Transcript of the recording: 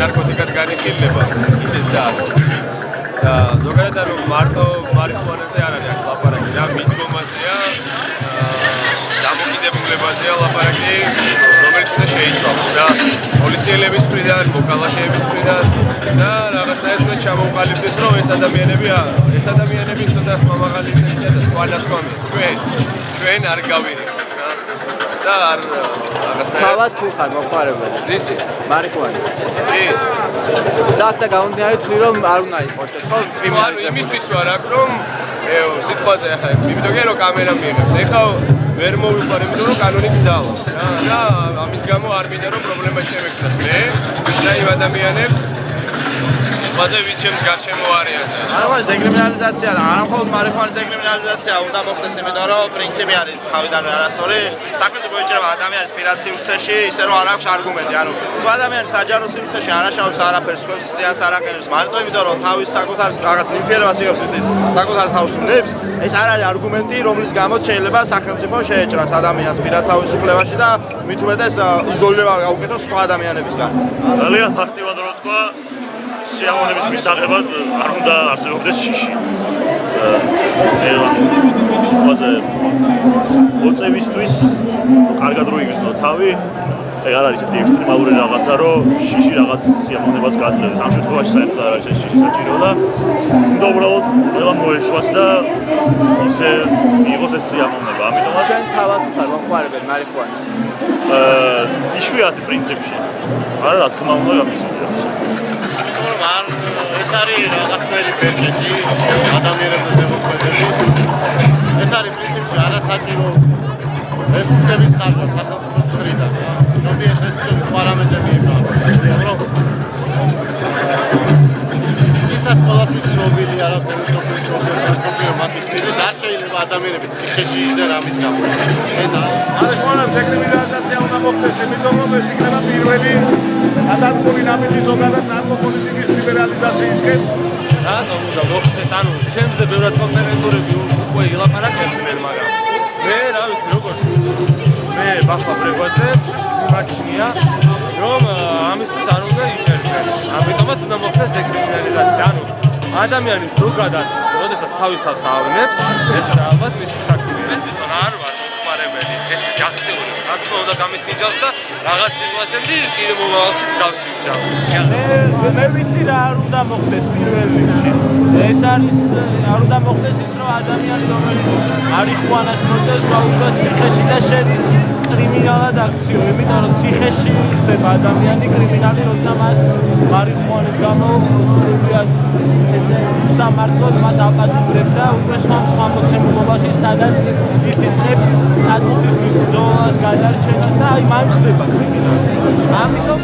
ნარკოტიკად განიხილება, ისეც და ასეც. და ზოგადად ანუ მარტო მარიხუანაზე არ არის ლაპარაკი, რა მიდგომაზეა, დამოკიდებულებაზეა ლაპარაკი, რომელიც უნდა შეიცვალოს რა. პოლიციელების მხრიდან, მოქალაქეების მხრიდან და რაღაცნაირად უნდა ჩამოვყალიბდეთ, რომ ეს ადამიანები ცოტა ხმამაღალია და სხვა ნათქვამია. ჩვენ არ გავირიხოთ რა. და არ რაღაცნაირად თავად თუ ხარ მოხარებელი? ისი მარიხუანის. კი. და გამომდინარე თუ რომ არ უნდა იყოს ეს ხო კრიმინალიზება. იმისთვის ვარ აქ რომ სიტყვაზე ახლა იმიტომ რომ კამერა მიიღებს. ეხლა ვერ მოვიყარ იმიტომ რომ კანონი გძალავს რა. და ამის გამო არ მინდა რომ პრობლემა შემეკრას მე და იმ ადამიანებს მაზე ვიჩემს გარშემო არიან. მარიხუანის დეკრიმინალიზაცია და არა მხოლოდ მარიხუანის დეკრიმინალიზაცია უნდა მოხდეს, იმიტომ რომ პრინციპი არის თავიდანვე არასწორი. სახელმწიფო ეჭირება ადამიანის პირად სივრცეში, ისე რომ არ აქვს არგუმენტი. ანუ თუ ადამიანი საჯარო სივრცეში არ აშავებს არაფერს, სხვებს ზიანს არ აყენებს, მარტო იმიტომ რომ თავის საკუთარ რაღაც ნივთიერებას იღებს, რის საკუთარ თავს უნებს, ეს არ არის არგუმენტი, რომლის გამოც შეიძლება სახელმწიფო შეეჭრას ადამიანს პირად თავისუფლებაში და მით უმეტეს იზოლირება გაუკეთოს სხვა ადამიანებისგან. ძალიან ფაქტიურად რო თქვა, სიამოვნების მისაღებად არ უნდა არსებობდეს შიში. სიტყვაზე მოწევისთვის კარგად რო იგრძნო თავი, ეგ არ არის ესეთი ექსტრემალური რაღაცა, რომ შიში რაღაც სიამოვნებას გაძლევდეს. ამ შემთხვევაში საერთოდ არ არის ეს შიში საჭირო და უნდა უბრალოდ ყველა მოეშვას და ისე მიიღოს ეს სიამოვნება. ამიტომაც ჩვენ თავად ხარ მოხარებელი მარიხუანის. იშვიათი პრინციპში. არა, რა თქმა უნდა, გამისულებს. ეს არის რაღაცნაირი ბერკეტი ადამიანებზე ზემოქმედების. ეს არის პრინციპში არასაჭირო რესურსების ხარჯვა სახელმწიფოს მხრიდან. ნომი ეს რესურსები სხვა რამეზე მიიღება. რომ ისაც ყოველთვის ცნობილი არა ფერმერის ცნობილი მათთვის არ შეიძლება ადამიანები ციხეში იჯდნენ ამის გამო. ეს მარიხუანას დეკრიმინალიზაცია უნდა მოხდეს, იმიტომ რომ ეს იქნება პირველი გადადგმული ნაბიჯი ზოგადად ნარკოპოლიტიკის ლიბერალიზაციისკენ. რატომ უნდა მოხდეს? ანუ ჩემზე ბევრად კომპონენტურები უკვე ილაპარაკებდნენ, მაგრამ მე რა ვიცი როგორ მე ბახვა ბრეგვაძე მაჩნია რომ ამისთვის არ უნდა იჭერდნენ. ამიტომაც უნდა მოხდეს დეკრიმინალიზაცია. ანუ ადამიანის ზოგადად, როდესაც თავის თავს ავნებს, ეს ალბათ მისი საქმეა. მე თვითონ არ ვარ მოხმარებელი, ესეთი აქტიური. რა თქმა უნდა გამისინჯავს და რაღაც სიტუაციებში კიდე მომავალშიც გავსინჯავ. მე ვიცი რა არ უნდა მოხდეს პირველ რიგში. ეს არის არ უნდა მოხდეს ის რომ ადამიანი რომელიც მარიხუანას მოწევს გაუშვათ ციხეში და შედის კრიმინალად აქციო, იმიტომ რომ ციხეში ხდება ადამიანი კრიმინალი, როცა მას მარიხუანის გამო სრულიად ესე სამართლოდ მას აპატიმრებ და უკვე სხვა მოცემულობაში, სადაც ის იწყებს სტატუსისთვის ბრძოლას, გადარჩენას და აი მან ხდება კრიმინალი. ამიტომ